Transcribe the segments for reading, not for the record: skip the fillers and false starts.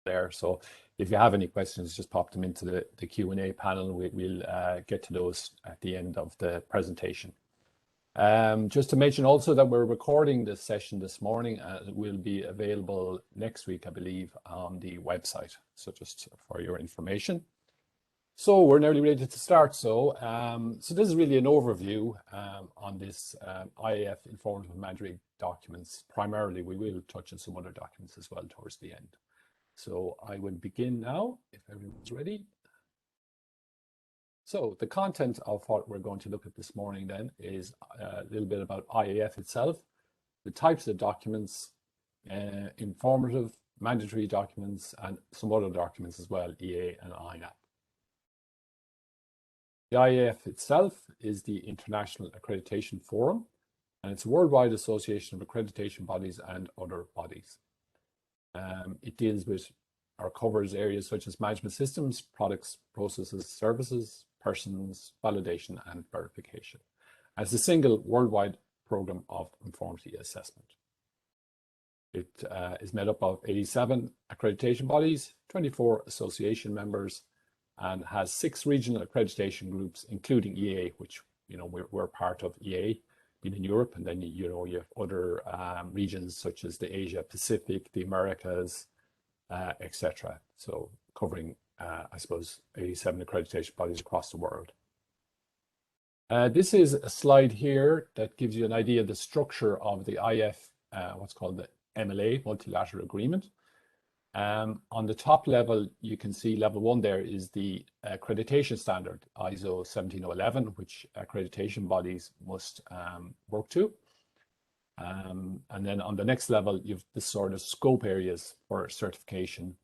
there. So if you have any questions, just pop them into the Q&A panel. We'll get to those at the end of the presentation. Just to mention also that we're recording this session this morning, and it will be available next week, I believe, on the website. So just for your information. So we're nearly ready to start. So this is really an overview on this IAF Informative Mandatory Documents. Primarily, we will touch on some other documents as well towards the end. So I will begin now, if everyone's ready. So the content of what we're going to look at this morning then is a little bit about IAF itself, the types of documents, informative, mandatory documents, and some other documents as well, EA and INAB. The IAF itself is the International Accreditation Forum, and it's a worldwide association of accreditation bodies and other bodies. It deals with or covers areas such as management systems, products, processes, services, persons, validation, and verification. As a single worldwide program of conformity assessment. It is made up of 87 accreditation bodies, 24 association members, and has 6 regional accreditation groups, including EA, which we're part of EA, being in Europe, and then you have other regions such as the Asia Pacific, the Americas, etc. So covering, I suppose, 87 accreditation bodies across the world. This is a slide here that gives you an idea of the structure of the IAF, what's called the MLA, Multilateral Agreement. On the top level, you can see level 1 there is the accreditation standard, ISO 17011, which accreditation bodies must work to. And then on the next level, you've this sort of scope areas for certification.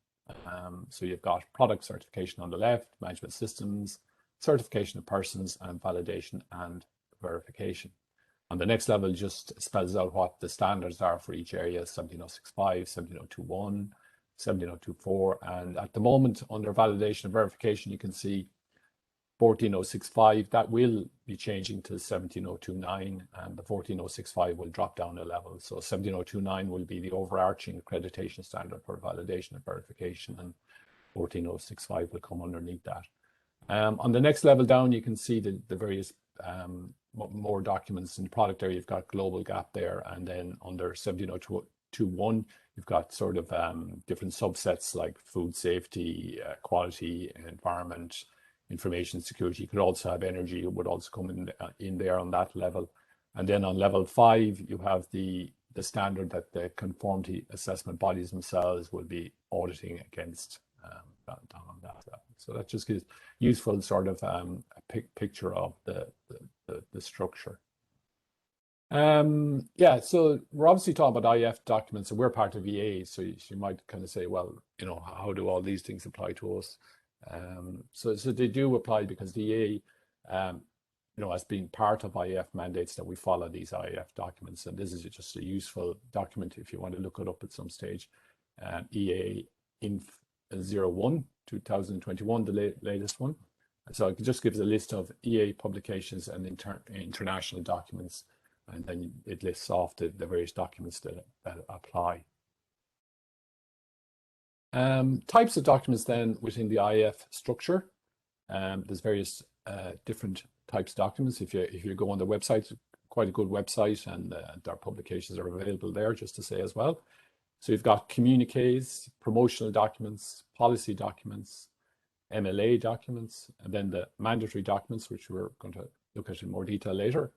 So you've got product certification on the left, management systems, certification of persons, and validation and verification. On the next level, just spells out what the standards are for each area, 17065, 17021, 17024. And at the moment, under validation and verification, you can see 14065, that will be changing to 17029, and the 14065 will drop down a level. So 17029 will be the overarching accreditation standard for validation and verification, and 14065 will come underneath that. On the next level down, you can see the various more documents in the product area. You've got global gap there, and then under 17021, you've got sort of different subsets like food safety, quality, environment, information security. You could also have energy. It would also come in there on that level. And then on level 5, you have the standard that the conformity assessment bodies themselves will be auditing against down on that level. So that just gives useful sort of a picture of the structure. Yeah, so we're obviously talking about IAF documents, and we're part of EA. So you might kind of say, well, how do all these things apply to us? So they do apply because the EA, as being part of IAF mandates that we follow these IAF documents, and this is just a useful document if you want to look it up at some stage. EA Inf 01 2021, the latest one. So it just gives a list of EA publications and international documents, and then it lists off the various documents that apply. Types of documents then within the IAF structure. There's various different types of documents. If you go on the website, quite a good website, and their publications are available there, just to say as well. So you've got communiques, promotional documents, policy documents, MLA documents, and then the mandatory documents, which we're going to look at in more detail later.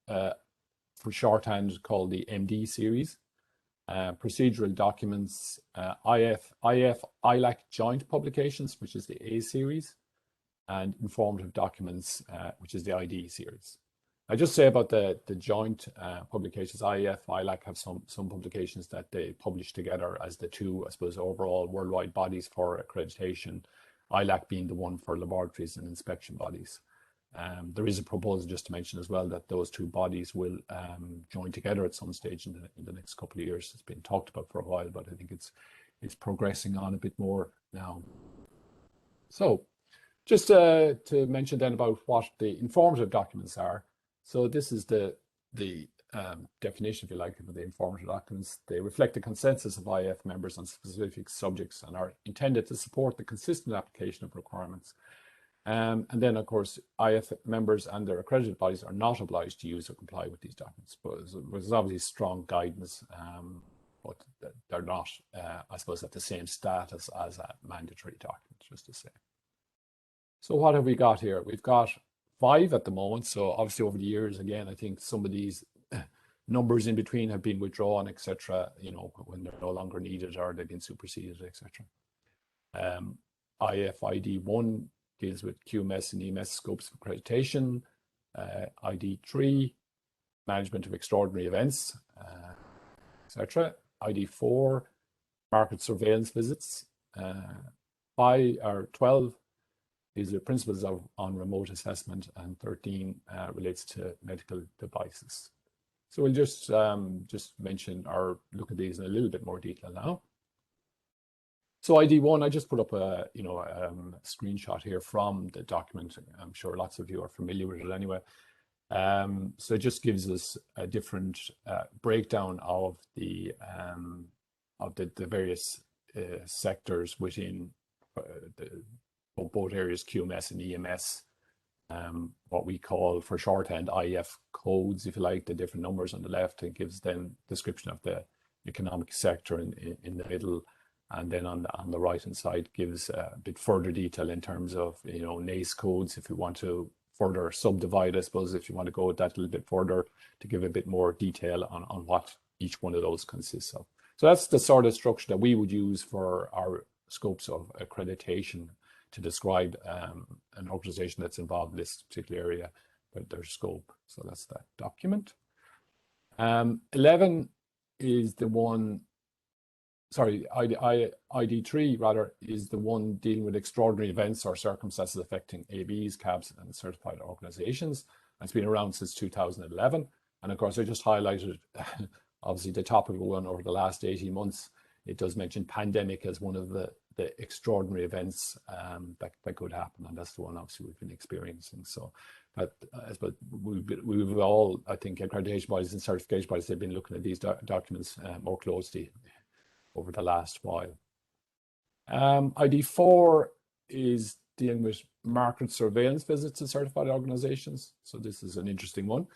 For shorthand, called the MD series. Procedural documents, IAF ILAC joint publications, which is the A series, and informative documents, which is the ID series. I just say about the joint publications, IAF, ILAC have some publications that they publish together as the two, I suppose, overall worldwide bodies for accreditation, ILAC being the one for laboratories and inspection bodies. There is a proposal, just to mention as well, that those two bodies will join together at some stage in the next couple of years. It's been talked about for a while, but I think it's progressing on a bit more now. So just to mention then about what the informative documents are. So this is the definition, if you like, of the informative documents. They reflect the consensus of IAF members on specific subjects and are intended to support the consistent application of requirements. And then, of course, IAF members and their accredited bodies are not obliged to use or comply with these documents. But there's obviously strong guidance, but they're not, I suppose, at the same status as a mandatory document, just to say. So what have we got here? We've got 5 at the moment. So obviously over the years, again, I think some of these numbers in between have been withdrawn, etc. You know, when they're no longer needed or they've been superseded, etc. IAF ID 1 deals with QMS and EMS scopes of accreditation. ID 3, management of extraordinary events, etc. ID 4, market surveillance visits. 5 or 12. These are principles on remote assessment, and 13 relates to medical devices. So we'll just mention or look at these in a little bit more detail now. So ID 1, I just put up a screenshot here from the document. I'm sure lots of you are familiar with it anyway. So it just gives us a different breakdown of the various sectors within both areas, QMS and EMS, what we call for shorthand IAF codes, if you like, the different numbers on the left. It gives then description of the economic sector in the middle, and then on the right hand side gives a bit further detail in terms of, you know, NACE codes, if you want to further subdivide, I suppose, if you want to go with that a little bit further, to give a bit more detail on what each one of those consists of. So that's the sort of structure that we would use for our scopes of accreditation to describe an organization that's involved in this particular area, but their scope. So that's that document. 11 is the one, sorry, ID 3 rather, is the one dealing with extraordinary events or circumstances affecting ABs, CABs and certified organizations. And it's been around since 2011. And of course, I just highlighted obviously the topical one over the last 18 months. It does mention pandemic as one of the extraordinary events that could happen, and that's the one obviously we've been experiencing. So, but we've all, I think, accreditation bodies and certification bodies, they've been looking at these documents more closely over the last while. ID 4 is dealing with market surveillance visits to certified organizations. So this is an interesting one.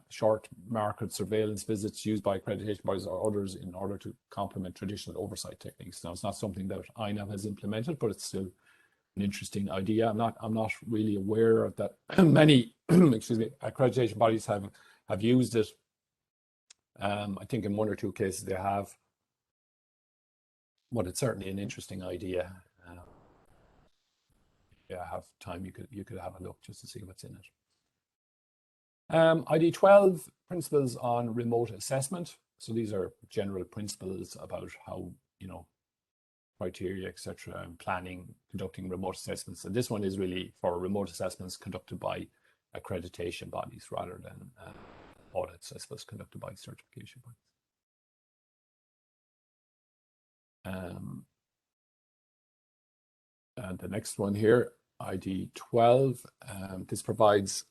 Short market surveillance visits used by accreditation bodies or others in order to complement traditional oversight techniques. Now, it's not something that INAB has implemented, but it's still an interesting idea. I'm not really aware of that many excuse me, accreditation bodies have used it. I think in 1 or 2 cases they have, but it's certainly an interesting idea. If you have time, you could have a look just to see what's in it. ID 12, principles on remote assessment. So these are general principles about how, you know, criteria, etc., and planning, conducting remote assessments. And this one is really for remote assessments conducted by accreditation bodies rather than audits, I suppose, conducted by certification bodies. And the next one here, ID 12, this provides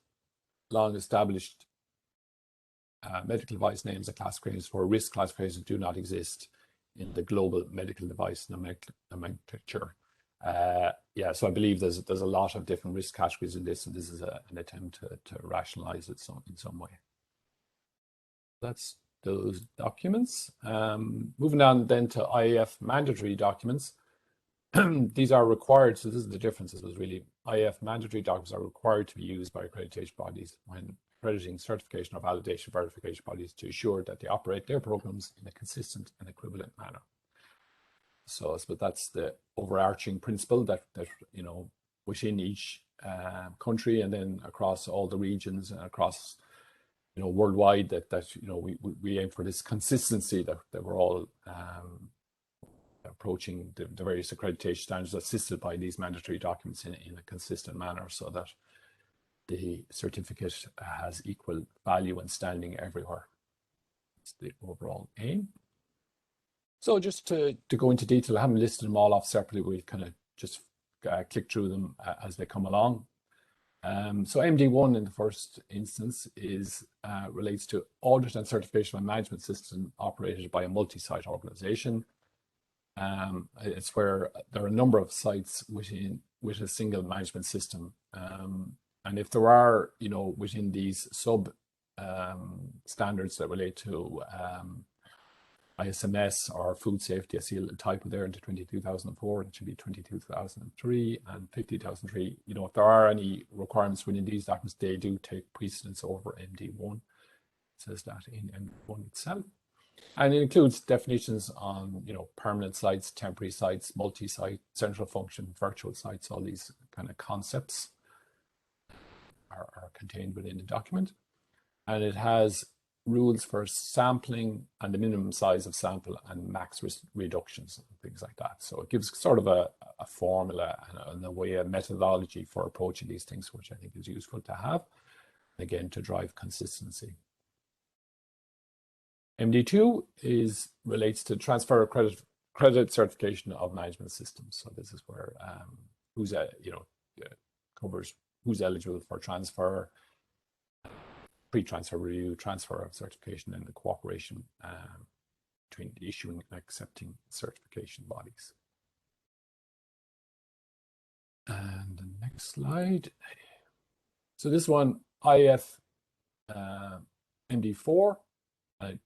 long-established medical device names and classifications for risk classifications do not exist in the global medical device nomenclature. Yeah, so I believe there's a lot of different risk categories in this, and this is an attempt to rationalize it in some way. That's those documents. Moving on then to IAF mandatory documents. These are required, so this is the difference. This was really IAF mandatory documents are required to be used by accreditation bodies when accrediting certification or validation verification bodies to ensure that they operate their programs in a consistent and equivalent manner. So that's the overarching principle that you know, within each country and then across all the regions and across, you know, worldwide, that you know, we aim for this consistency that we're all approaching the various accreditation standards assisted by these mandatory documents in a consistent manner, so that the certificate has equal value and standing everywhere. That's the overall aim. So just to go into detail, I haven't listed them all off separately. We'll kind of just click through them as they come along. So MD1 in the first instance is relates to audit and certification of a management system operated by a multi-site organization. It's where there are a number of sites with a single management system. And if there are, within these sub standards that relate to ISMS or food safety, I see a typo there into 22,004, it should be 22,003 and 50,003. If there are any requirements within these documents, they do take precedence over MD1. It says that in MD1 itself. And it includes definitions on, permanent sites, temporary sites, multi-site, central function, virtual sites. All these kind of concepts are contained within the document. And it has rules for sampling and the minimum size of sample and max risk reductions and things like that. So it gives sort of a formula and a way, a methodology for approaching these things, which I think is useful to have, again, to drive consistency. MD2 relates to transfer of credit certification of management systems. So this is where covers who's eligible for transfer, pre-transfer review, transfer of certification, and the cooperation between the issuing and accepting certification bodies. And the next slide. So this one, IAF MD4,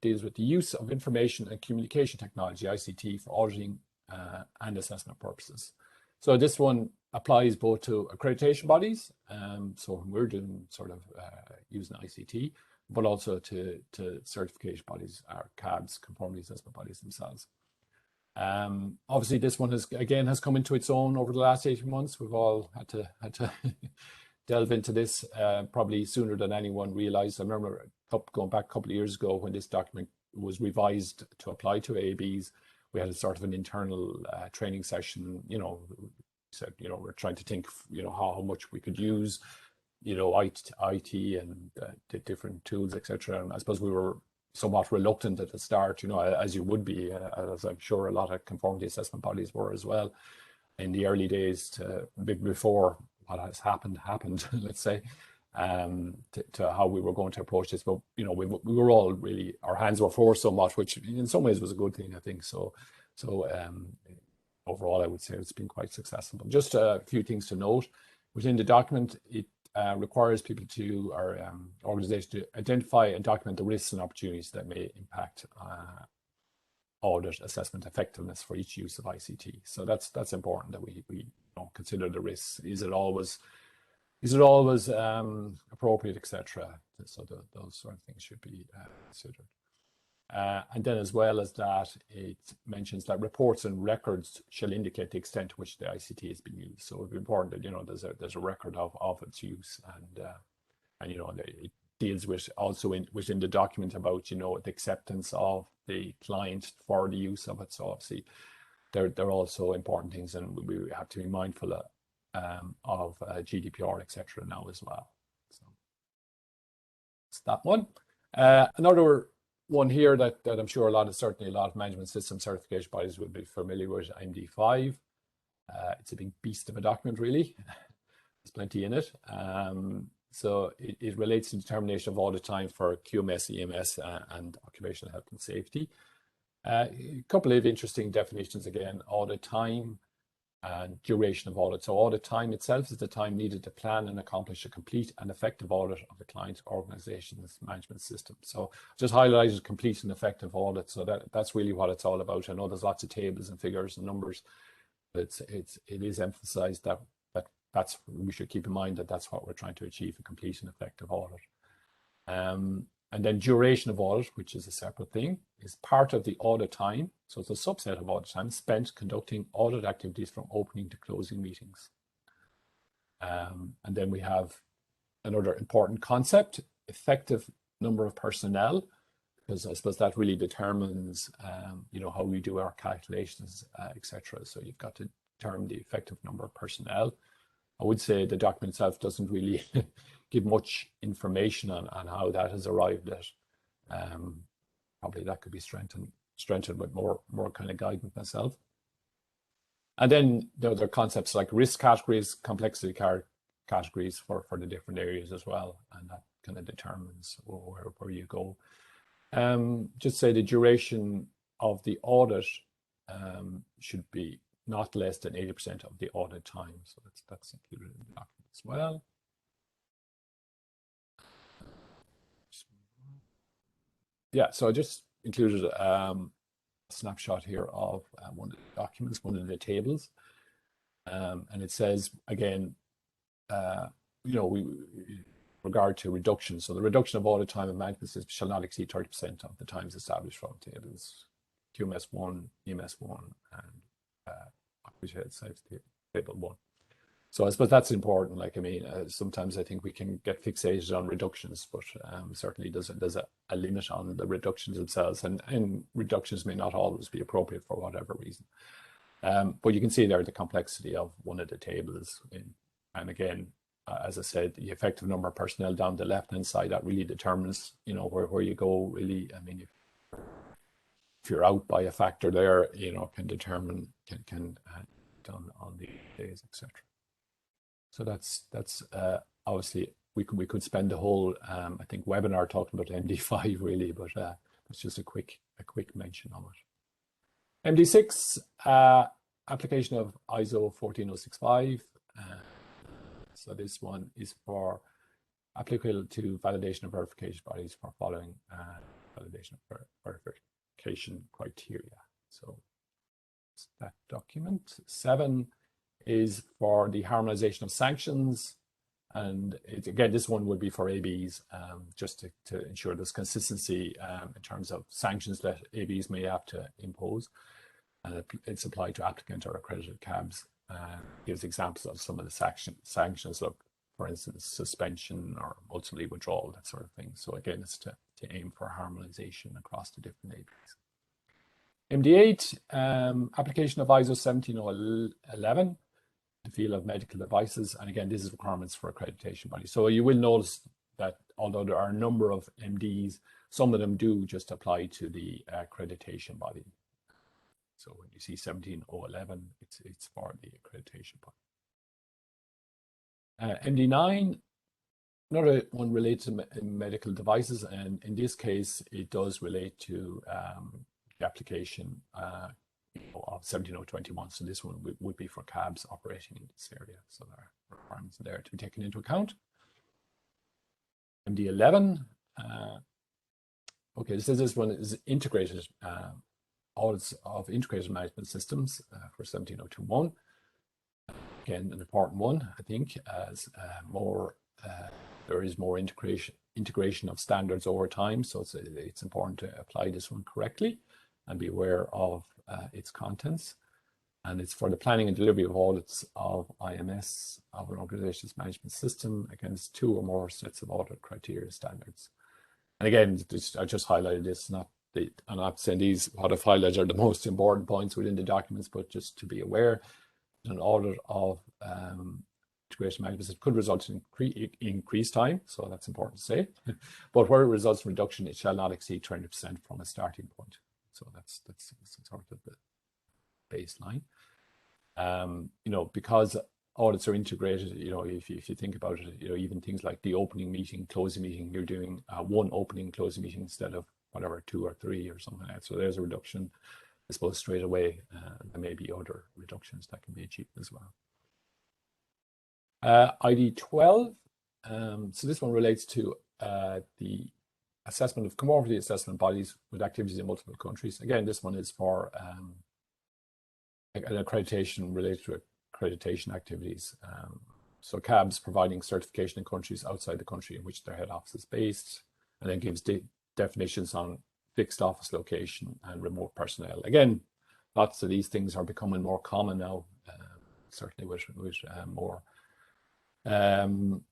deals with the use of information and communication technology, ICT, for auditing and assessment purposes. So this one applies both to accreditation bodies, so when we're doing sort of using ICT, but also to certification bodies, our CABs, conformity assessment bodies themselves. Obviously, this one has come into its own over the last 18 months. We've all had to delve into this probably sooner than anyone realized. I remember going back a couple of years ago when this document was revised to apply to ABs, we had a sort of an internal training session, said, we're trying to think, how much we could use, IT and the different tools, etc. And I suppose we were somewhat reluctant at the start, as you would be, as I'm sure a lot of conformity assessment bodies were as well in the early days before what has happened, let's say, to how we were going to approach this. But, we were all really, our hands were forced so much, which in some ways was a good thing, I think. So overall, I would say it's been quite successful. Just a few things to note. Within the document, it requires people to, or organizations, to identify and document the risks and opportunities that may impact audit assessment effectiveness for each use of ICT. So that's important that we consider the risks. Is it always appropriate, etc. So those sort of things should be considered. And then, as well as that, it mentions that reports and records shall indicate the extent to which the ICT has been used. So it's important that there's a record of its use, and it deals with also within the document about the acceptance of the client for the use of it. So obviously, they're also important things, and we have to be mindful of GDPR, etc. now as well. So it's that one. Another one here that I'm sure certainly a lot of management system certification bodies will be familiar with, MD5. It's a big beast of a document, really. There's plenty in it. So it relates to determination of audit time for QMS, EMS, and occupational health and safety. A couple of interesting definitions again: audit time and duration of audit. So audit time itself is the time needed to plan and accomplish a complete and effective audit of the client's organization's management system. So just highlighted complete and effective audit. So that's really what it's all about. I know there's lots of tables and figures and numbers, but it is emphasized that we should keep in mind that that's what we're trying to achieve, a complete and effective audit. And then duration of audit, which is a separate thing, is part of the audit time. So it's a subset of audit time spent conducting audit activities from opening to closing meetings. And then we have another important concept, effective number of personnel, because I suppose that really determines, how we do our calculations, etc. So you've got to determine the effective number of personnel. I would say the document itself doesn't really give much information on how that has arrived at. Probably that could be strengthened with more kind of guidance myself. And then there are concepts like risk categories, complexity categories for the different areas as well, and that kind of determines where you go. Just say the duration of the audit should be not less than 80% of the audit time. So that's included in the document as well. Yeah, so I just included a snapshot here of one of the documents, one of the tables. And it says, again, regard to reduction. So the reduction of audit time and management systems shall not exceed 30% of the times established from tables QMS1, EMS1, and table 1. So I suppose that's important. Like, I mean, sometimes I think we can get fixated on reductions, but certainly there's a limit on the reductions themselves, and reductions may not always be appropriate for whatever reason. But you can see there the complexity of one of the tables. And again, as I said, the effective number of personnel down the left-hand side, that really determines, where you go, really. I mean, if you're out by a factor there, can determine, can done on the days, etc. So that's obviously, we could spend the whole, I think, webinar talking about MD5 really, but it's just a quick mention of it. MD6, application of ISO 14065. So this one is for applicable to validation and verification bodies for following validation and verification criteria. So that document. 7 is for the harmonization of sanctions, and again, this one would be for ABs, just to ensure there's consistency in terms of sanctions that ABs may have to impose. And it's applied to applicant or accredited cabs. Gives examples of some of the sanctions, look, for instance, suspension or ultimately withdrawal, that sort of thing. So again, it's to aim for harmonization across the different ABs. MD8, application of ISO 17011, the field of medical devices. And again, this is requirements for accreditation bodies. So you will notice that although there are a number of MDs, some of them do just apply to the accreditation body. So when you see 17011, it's for the accreditation body. MD9, another one related to medical devices, and in this case, it does relate to the application of 17021. So this one would be for cabs operating in this area. So there are requirements there to be taken into account. MD11, okay, this one is integrated audits of integrated management systems for 17021. Again, an important one, I think, as there is more integration of standards over time. So it's important to apply this one correctly and be aware of its contents. And it's for the planning and delivery of audits of IMS, of an organization's management system, against 2 or more sets of audit criteria standards. And again, I just highlighted this, I'm not saying these, what I've highlighted are the most important points within the documents, but just to be aware, an audit of integration management system could result in increased time, so that's important to say. But where it results in reduction, it shall not exceed 20% from a starting point. So that's sort of the baseline. Because audits are integrated, if you think about it, even things like the opening meeting, closing meeting, you're doing one opening, closing meeting instead of whatever, 2 or 3 or something like that. So there's a reduction, I suppose, straight away. There may be other reductions that can be achieved as well. ID 12. So this one relates to the assessment of conformity assessment bodies with activities in multiple countries. Again, this one is for an accreditation related to accreditation activities. So cabs providing certification in countries outside the country in which their head office is based, and then gives definitions on fixed office location and remote personnel. Again, lots of these things are becoming more common now, certainly with more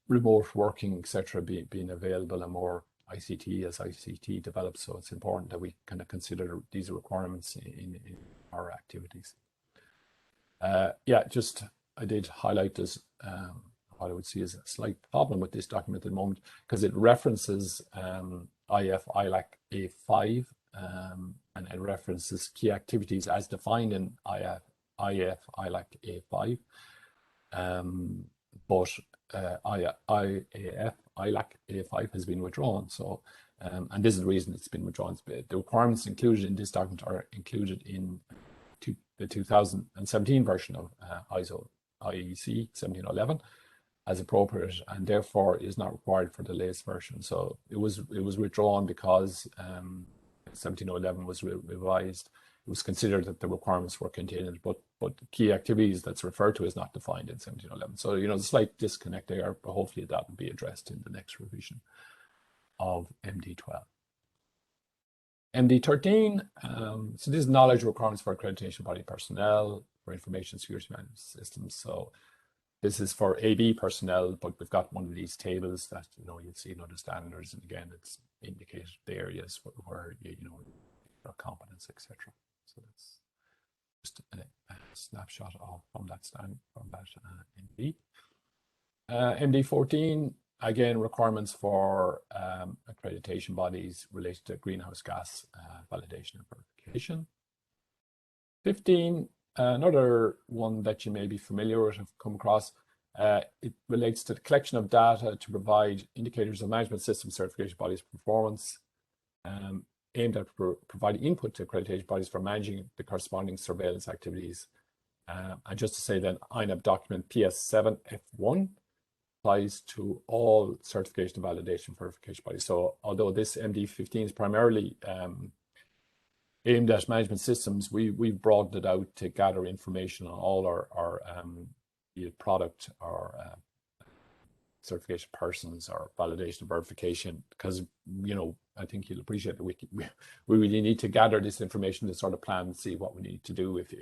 remote working, etc., being available, and more ICT as ICT develops. So it's important that we kind of consider these requirements in our activities. I did highlight this, what I would see as a slight problem with this document at the moment, because it references IAF ILAC A5, and it references key activities as defined in IAF ILAC A5. but IAF 5 has been withdrawn. So, and this is the reason it's been withdrawn. The requirements included in this document are included in the 2017 version of IEC 1711 as appropriate, and therefore is not required for the latest version. So it was withdrawn because 1711 was revised. It was considered that the requirements were contained, but key activities that's referred to is not defined in 1711. So, you know, the slight disconnect there, but hopefully that will be addressed in the next revision of MD12. MD13, so this is knowledge requirements for accreditation body personnel for information security management systems. So this is for AB personnel, but we've got one of these tables that, you know, you'll see in other standards, and again, it's indicated the areas where you know, your competence, etc. So that's just a snapshot from that MD. MD14, again, requirements for accreditation bodies related to greenhouse gas validation and verification. 15, another one that you may be familiar with, have come across. It relates to the collection of data to provide indicators of management system certification bodies' performance, aimed at providing input to accreditation bodies for managing the corresponding surveillance activities. And just to say then, INAB document PS7F1 applies to all certification and validation verification bodies. So although this MD15 is primarily aimed at management systems, we've broadened it out to gather information on all our product or certification persons or validation and verification, because, you know, I think you'll appreciate that we really need to gather this information to sort of plan and see what we need to do if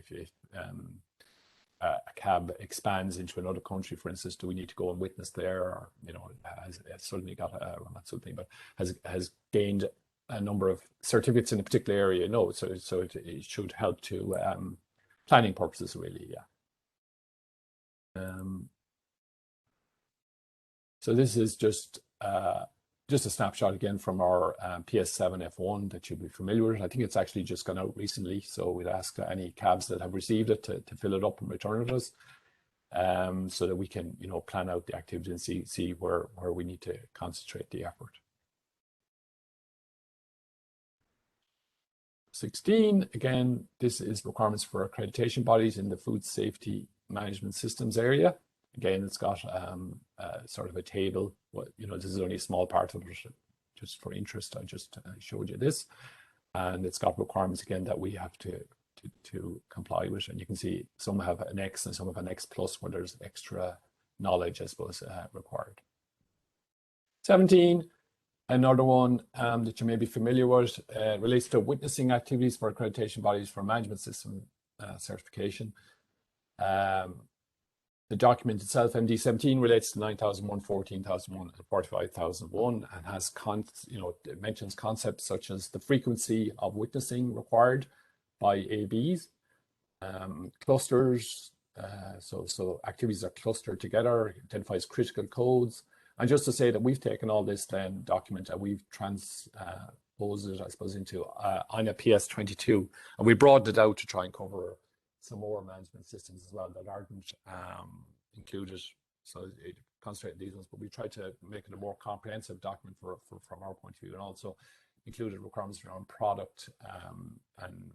a cab expands into another country, for instance. Do we need to go and witness there, or, you know, has suddenly got well, not something, but has gained a number of certificates in a particular area? No, so it should help to planning purposes, really. Yeah. So this is just a snapshot again from our PS7F1 that you'll be familiar with. I think it's actually just gone out recently, so we'd ask any cabs that have received it to fill it up and return it to us, so that we can, you know, plan out the activity and see where we need to concentrate the effort. 16, again, this is requirements for accreditation bodies in the food safety management systems area. Again, it's got sort of a table. Well, you know, this is only a small part of it. Just for interest, I just showed you this, and it's got requirements again that we have to comply with. And you can see some have an X and some have an X plus, where there's extra knowledge, I suppose, required. 17, another one that you may be familiar with, relates to witnessing activities for accreditation bodies for management system certification. The document itself, MD17, relates to 9001, 14001, and 45001, and has it mentions concepts such as the frequency of witnessing required by ABs, clusters. So activities are clustered together, identifies critical codes. And just to say that we've taken all this then document and we've transposed it, I suppose, into INAB PS22, and we broadened it out to try and cover some more management systems as well that aren't included. So it concentrated these ones, but we tried to make it a more comprehensive document from our point of view, and also included requirements around product and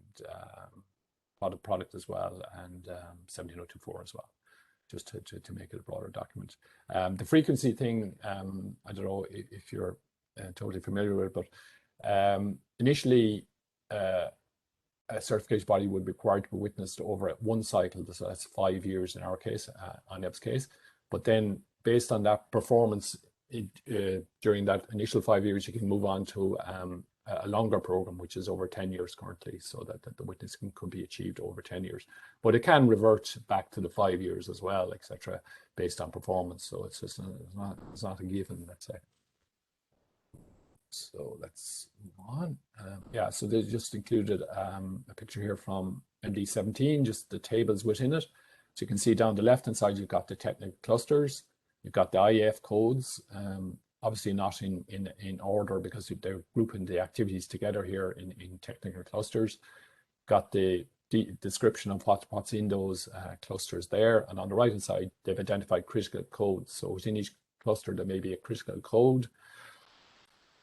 product as well, and 17024 as well, just to make it a broader document. The frequency thing, I don't know if you're totally familiar with it, but initially a certification body would be required to be witnessed over one cycle, so that's 5 years in our case, INAB's case. But then, based on that performance during that initial 5 years, you can move on to a longer program, which is over 10 years currently, so that the witnessing could be achieved over 10 years. But it can revert back to the 5 years as well, etc., based on performance. So it's just it's not a given, let's say. So let's move on. Yeah, so they just included a picture here from MD17, just the tables within it. So you can see down the left-hand side, you've got the technical clusters, you've got the IAF codes, obviously not in order because they're grouping the activities together here in technical clusters. Got the description of what's in those clusters there. And on the right hand side, they've identified critical codes. So within each cluster, there may be a critical code,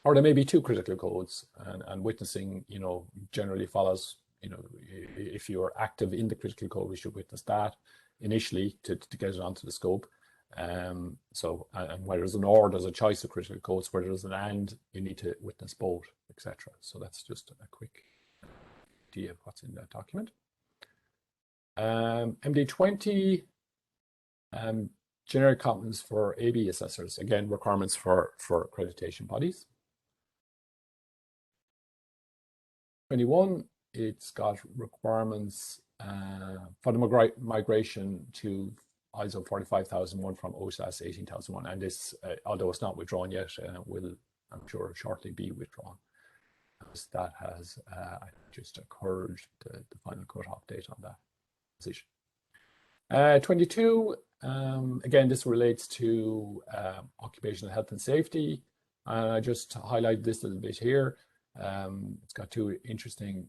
or there may be two critical codes. And witnessing, you know, generally follows, you know, if you're active in the critical code, we should witness that initially to get it onto the scope. And where there's an or, there's a choice of critical codes. Where there's an and, you need to witness both, etc. So that's just a quick idea of what's in that document. MD20, generic competence for AB assessors. Again, requirements for accreditation bodies. 21, it's got requirements for the migration to ISO 45001 from OSAS 18001. And this, although it's not withdrawn yet, will, I'm sure, shortly be withdrawn. That has just occurred, the final cut-off date on that position. 22, again, this relates to occupational health and safety. And I just highlight this a little bit here. It's got two interesting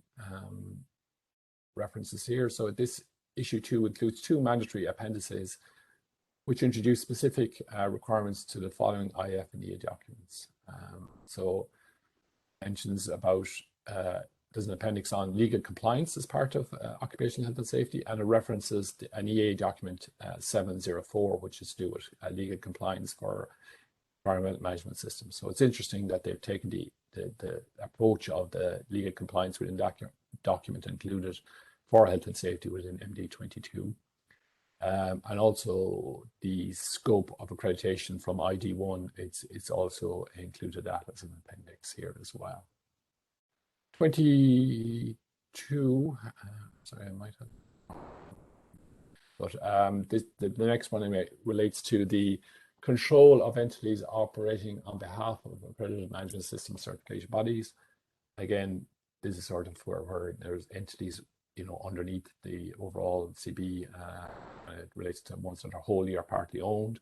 references here. So this issue 2 includes 2 mandatory appendices which introduce specific requirements to the following IAF and EA documents. So mentions about there's an appendix on legal compliance as part of occupational health and safety, and it references an EA document 704, which is to do with legal compliance for environmental management systems. So it's interesting that they've taken the approach of the legal compliance within document included for health and safety within MD22. And also the scope of accreditation from ID1, it's also included that as an appendix here as well. 22, sorry, I might have, but the next one anyway relates to the control of entities operating on behalf of accredited management system certification bodies. Again, this is sort of where there's entities, you know, underneath the overall CB. It relates to ones that are wholly or partly owned,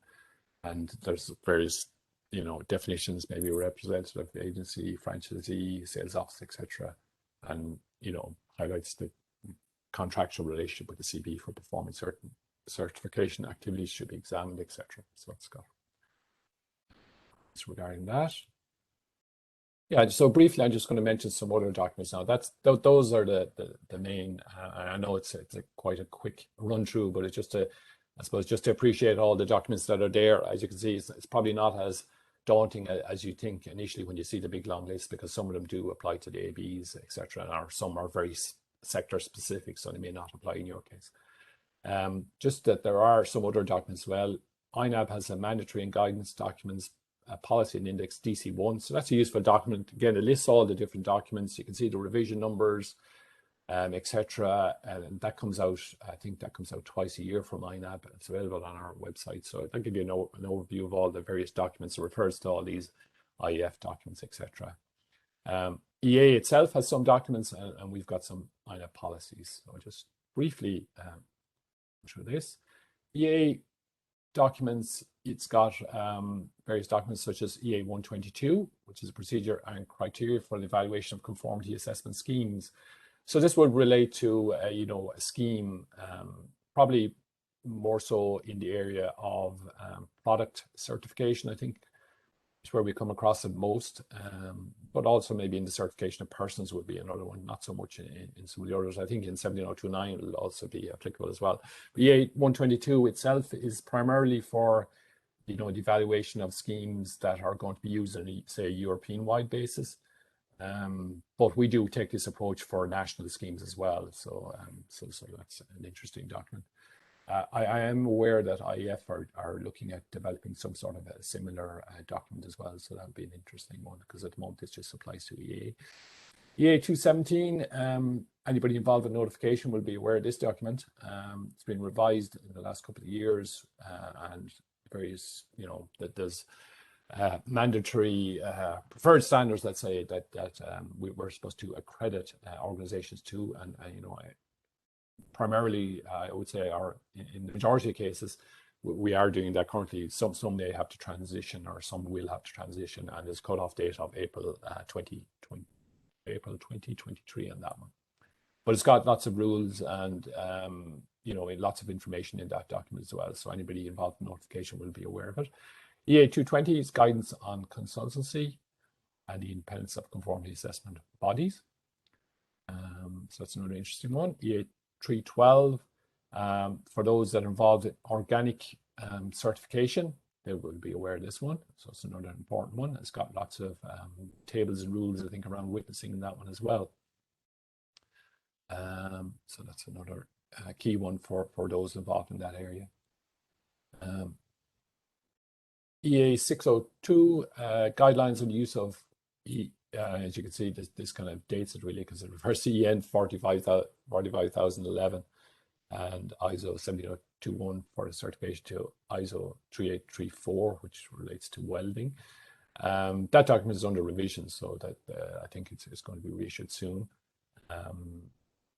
and there's various, you know, definitions, maybe representative agency, franchisee, sales office, etc. And, you know, highlights the contractual relationship with the CB for performing certain certification activities should be examined, etc. So it's got regarding that. Yeah, so briefly, I'm just going to mention some other documents now. Those are the main. I know it's quite a quick run through, but it's just to, I suppose, just to appreciate all the documents that are there. As you can see, it's probably not as daunting as you think initially when you see the big long list, because some of them do apply to the ABs, etc., or some are very sector specific, so they may not apply in your case. Just that there are some other documents as well. INAB has a mandatory and guidance documents policy and index DC1. So that's a useful document. Again, it lists all the different documents. You can see the revision numbers, etc. And that comes out, I think that comes out twice a year from INAB. It's available on our website. So I'll give you an overview of all the various documents. It refers to all these IAF documents, etc. EA itself has some documents, and we've got some INAB policies. So I'll just briefly show this. EA documents, it's got various documents such as EA 122, which is a procedure and criteria for the evaluation of conformity assessment schemes. So this would relate to you know, a scheme, probably more so in the area of product certification, I think is where we come across it most, but also maybe in the certification of persons would be another one, not so much in some of the others. I think in 17029 it will also be applicable as well. But EA 122 itself is primarily for, you know, the evaluation of schemes that are going to be used on, say, a European-wide basis. But we do take this approach for national schemes as well. So that's an interesting document. I am aware that IAF are looking at developing some sort of a similar document as well. So that would be an interesting one, because at the moment this just applies to EA. EA 217, anybody involved in notification will be aware of this document. It's been revised in the last couple of years, and various, you know, that there's mandatory preferred standards, let's say, that we're supposed to accredit organizations to, and you know, primarily I would say are in the majority of cases we are doing that currently. Some may have to transition, or some will have to transition, and there's cut-off date of April 2023 on that one. But it's got lots of rules and you know, lots of information in that document as well. So anybody involved in notification will be aware of it. EA 220 is guidance on consultancy and the independence of conformity assessment bodies. So that's another interesting one. EA 312, for those that are involved in organic certification, they will be aware of this one. So it's another important one. It's got lots of tables and rules, I think, around witnessing in that one as well. So that's another key one for those involved in that area. EA 602, guidelines on the use of, as you can see, this kind of dates it really because it refers to EN 45011 and ISO 17021 for the certification to ISO 3834, which relates to welding. That document is under revision, so that I think it's going to be reissued soon.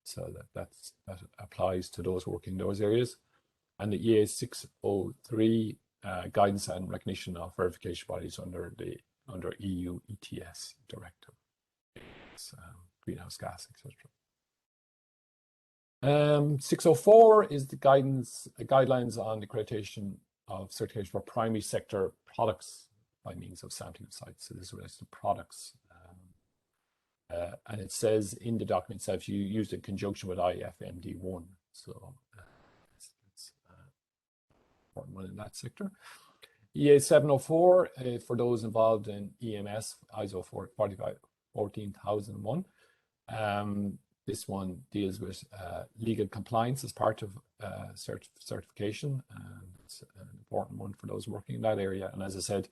So that applies to those working in those areas. And the EA 603, guidance and recognition of verification bodies under EU ETS directive, greenhouse gas, etc. 604 is the guidelines on the accreditation of certification for primary sector products by means of sampling of sites. So this relates to products. And it says in the document itself, you used in conjunction with IAF MD1. So it's important one in that sector. EA 704, for those involved in EMS, ISO 14001. This one deals with legal compliance as part of certification. It's an important one for those working in that area. And as I said,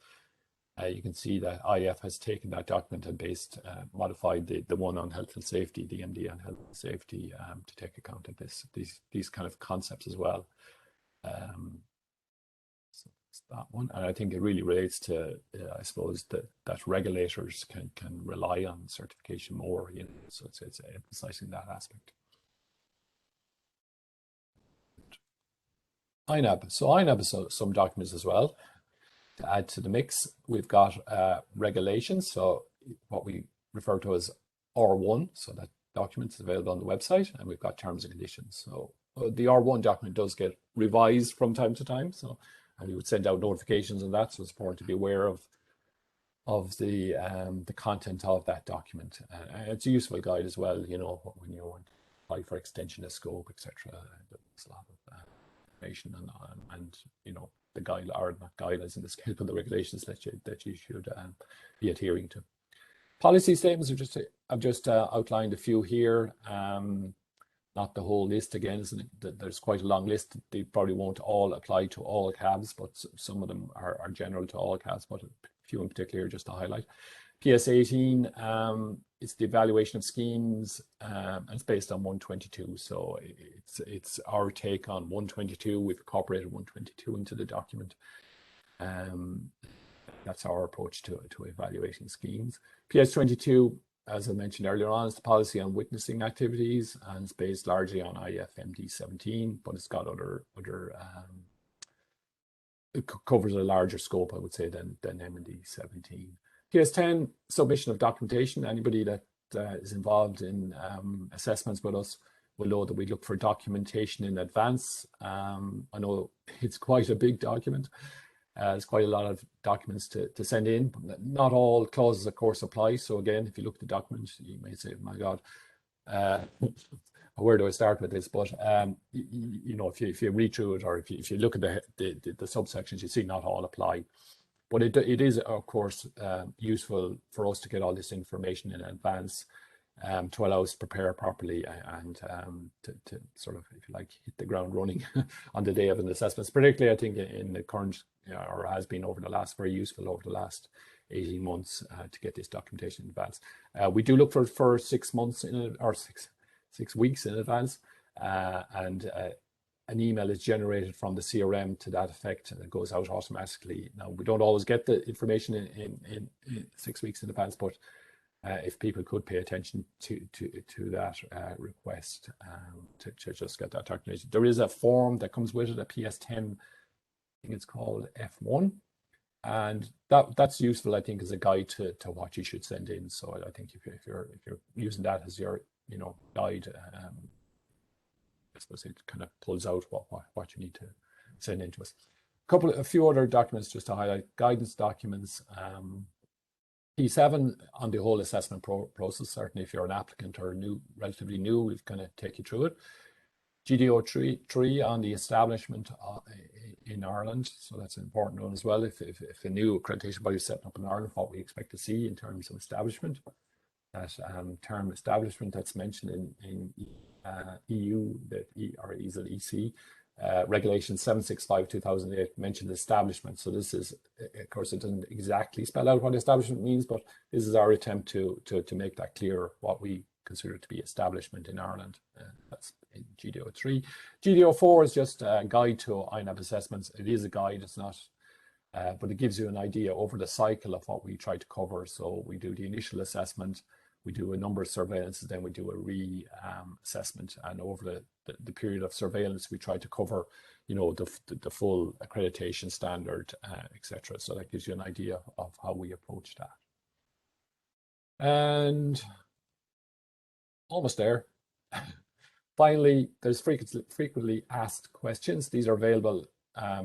you can see that IAF has taken that document and modified the one on health and safety, the MD on health and safety, to take account of these kind of concepts as well. So it's that one, and I think it really relates to, I suppose, that regulators can rely on certification more. You know, so it's emphasizing that aspect. INAB. So INAB is some documents as well. To add to the mix, we've got regulations, so what we refer to as R1, so that document is available on the website, and we've got terms and conditions. So the R1 document does get revised from time to time, so and we would send out notifications on that, so it's important to be aware of the content of that document. And it's a useful guide as well, you know, when you want to apply for extension of scope, etc. There's a lot of information and you know, the guidelines, or not guidelines in this case, but the regulations that you should be adhering to. Policy statements are I've just outlined a few here. Not the whole list again, isn't it? There's quite a long list. They probably won't all apply to all cabs, but some of them are general to all cabs, but a few in particular just to highlight. PS 18, it's the evaluation of schemes, and it's based on 122. So it's our take on 122. We've incorporated 122 into the document. That's our approach to evaluating schemes. PS 22, as I mentioned earlier on, is the policy on witnessing activities, and it's based largely on IAF MD 17, but it's got it covers a larger scope, I would say, than MD 17. PS 10, submission of documentation. Anybody that is involved in assessments with us will know that we look for documentation in advance. I know it's quite a big document. There's quite a lot of documents to send in. Not all clauses, of course, apply. So again, if you look at the document, you may say, my God, where do I start with this? But you know, if you read through it, or if you look at the subsections, you see not all apply. But it is, of course, useful for us to get all this information in advance, to allow us to prepare properly and to sort of, if you like, hit the ground running on the day of an assessment. Particularly, I think, in the current, or has been very useful over the last 18 months to get this documentation in advance. We do look for 6 months or 6 weeks in advance, and an email is generated from the CRM to that effect, and it goes out automatically. Now, we don't always get the information in 6 weeks in advance, but if people could pay attention to that request, to just get that documentation. There is a form that comes with it, a PS 10, I think it's called F1, and that's useful, I think, as a guide to what you should send in. So I think if you're using that as your you know, guide. I suppose it kind of pulls out what you need to send into us. A few other documents just to highlight: guidance documents. P7 on the whole assessment process. Certainly, if you're an applicant or relatively new, we've kind of take you through it. GDO3 on the establishment in Ireland, so that's an important one as well. If a new accreditation body is setting up in Ireland, what we expect to see in terms of establishment. That term establishment that's mentioned in EU, or EASL EC, Regulation 765/2008 mentioned establishment. So this is, of course, it doesn't exactly spell out what establishment means, but this is our attempt to make that clear, what we consider to be establishment in Ireland. That's in GDO3. GDO4 is just a guide to INAB assessments. It is a guide, it's not, but it gives you an idea over the cycle of what we try to cover. So we do the initial assessment, we do a number of surveillances, then we do a re-assessment, and over the period of surveillance, we try to cover, you know, the full accreditation standard, etc. So that gives you an idea of how we approach that. And almost there. Finally, there's frequently asked questions. These are available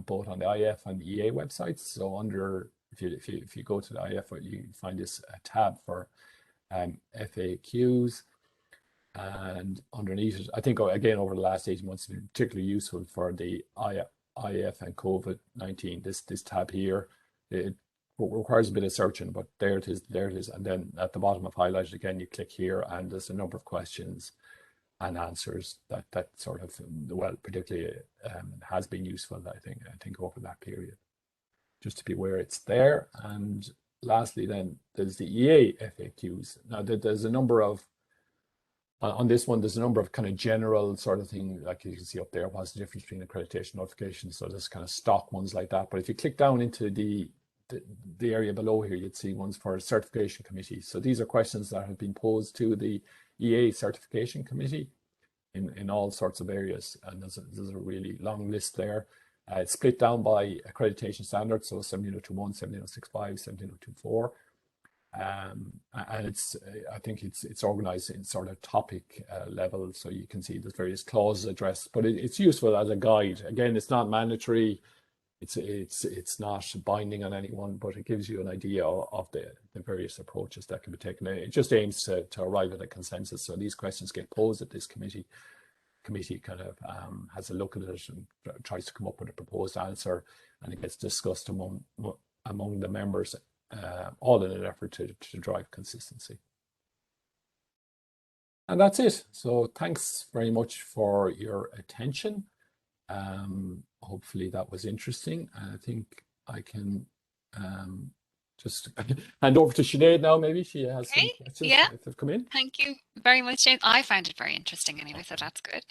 both on the IAF and the EA websites. So under, if you go to the IAF, you find this tab for FAQs, and underneath it, I think again over the last 18 months, it's been particularly useful for the IAF and COVID-19. This tab here, it requires a bit of searching, but there it is, and then at the bottom of highlighted again, you click here, and there's a number of questions and answers that sort of, well, particularly has been useful, I think over that period, just to be aware it's there. And lastly, then there's the EA FAQs. Now there's a number of, on this one, there's a number of kind of general sort of thing, like you can see up there, what's the difference between accreditation notifications. So there's kind of stock ones like that. But if you click down into the area below here, you'd see ones for certification committee. So these are questions that have been posed to the EA certification committee in all sorts of areas. And there's a really long list there. It's split down by accreditation standards, so 17021, 17065, 17024. And it's, I think it's organized in sort of topic level, so you can see there's various clauses addressed, but it's useful as a guide. Again, it's not mandatory, it's not binding on anyone, but it gives you an idea of the various approaches that can be taken. It just aims to arrive at a consensus. So these questions get posed at this committee kind of has a look at it and tries to come up with a proposed answer, and it gets discussed among the members, all in an effort to drive consistency. And that's it. So thanks very much for your attention. Hopefully that was interesting. I think I can just hand over to Sinead now. Maybe she has some questions if they've come in. Thank you very much, James. I found it very interesting anyway, so that's good.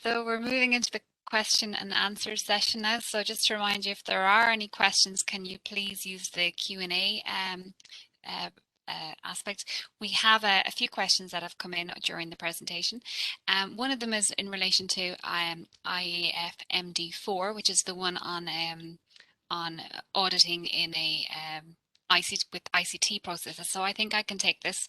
So we're moving into the question and answer session now. So just to remind you, if there are any questions, can you please use the Q&A aspect. We have a few questions that have come in during the presentation. One of them is in relation to IAF MD4, which is the one on auditing in a ICT processes. So I think I can take this.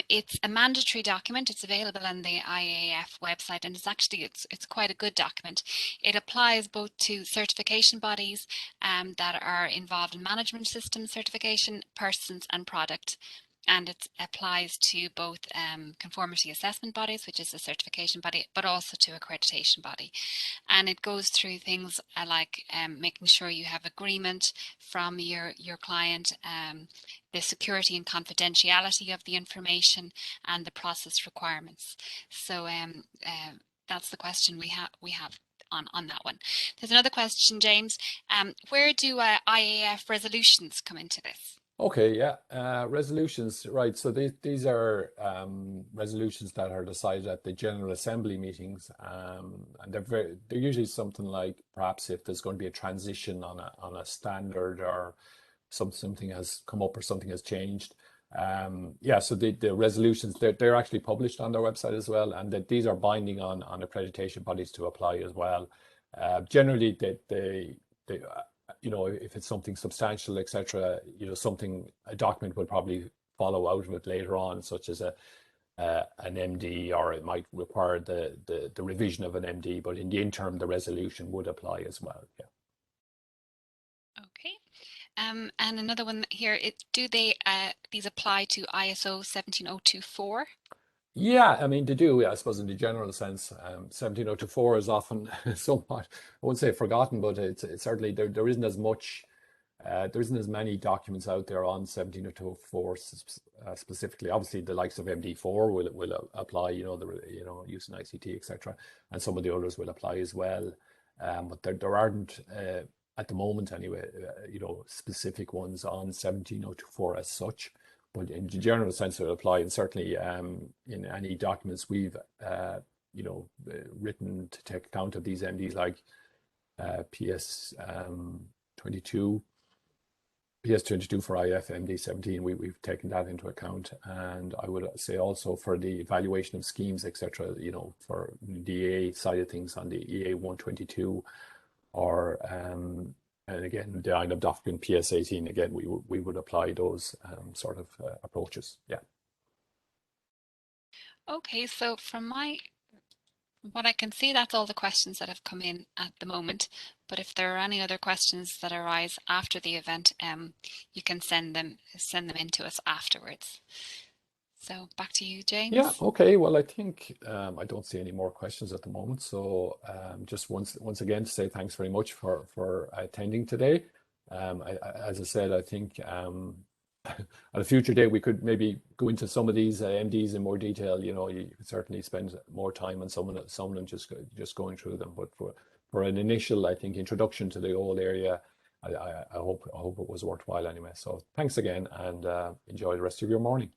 It's a mandatory document. It's available on the IAF website, and it's quite a good document. It applies both to certification bodies that are involved in management system certification, persons and product. And it applies to both conformity assessment bodies, which is a certification body, but also to accreditation body. And it goes through things like making sure you have agreement from your client, the security and confidentiality of the information, and the process requirements. So that's the question we have on that one. There's another question, James. Where do IAF resolutions come into this? Okay, yeah, resolutions, right. So these are resolutions that are decided at the General Assembly meetings, and they're usually something like, perhaps if there's going to be a transition on a standard, or something has come up or something has changed. Yeah, so the resolutions, they're actually published on their website as well, and that these are binding on accreditation bodies to apply as well. Generally, they you know, if it's something substantial, etc., you know, a document will probably follow out of it later on, such as an MD, or it might require the revision of an MD, but in the interim, the resolution would apply as well. Yeah. Okay. And another one here, do these apply to ISO 17024? Yeah, I mean, they do, I suppose, in the general sense. 17024 is often somewhat, I wouldn't say forgotten, but it's certainly, there isn't as much, there isn't as many documents out there on 17024 specifically. Obviously, the likes of MD4 will apply, using ICT, etc., and some of the others will apply as well. But there aren't, at the moment anyway, specific ones on 17024 as such. But in the general sense, it will apply, and certainly in any documents we've written to take account of these MDs, like PS 22 for IAF MD 17, we've taken that into account. And I would say also for the evaluation of schemes, etc., for the EA side of things on the EA 122, or and again, the INAB document PS 18, again, we would apply those sort of approaches. Yeah. Okay, so from what I can see, that's all the questions that have come in at the moment. But if there are any other questions that arise after the event, you can send them in to us afterwards. So back to you, James. Yeah, okay. Well, I think I don't see any more questions at the moment. So just once again to say thanks very much for attending today. As I said, I think at a future date we could maybe go into some of these MDs in more detail. You could certainly spend more time on some of them just going through them. But for an initial, I think, introduction to the whole area, I hope it was worthwhile anyway. So thanks again, and enjoy the rest of your morning.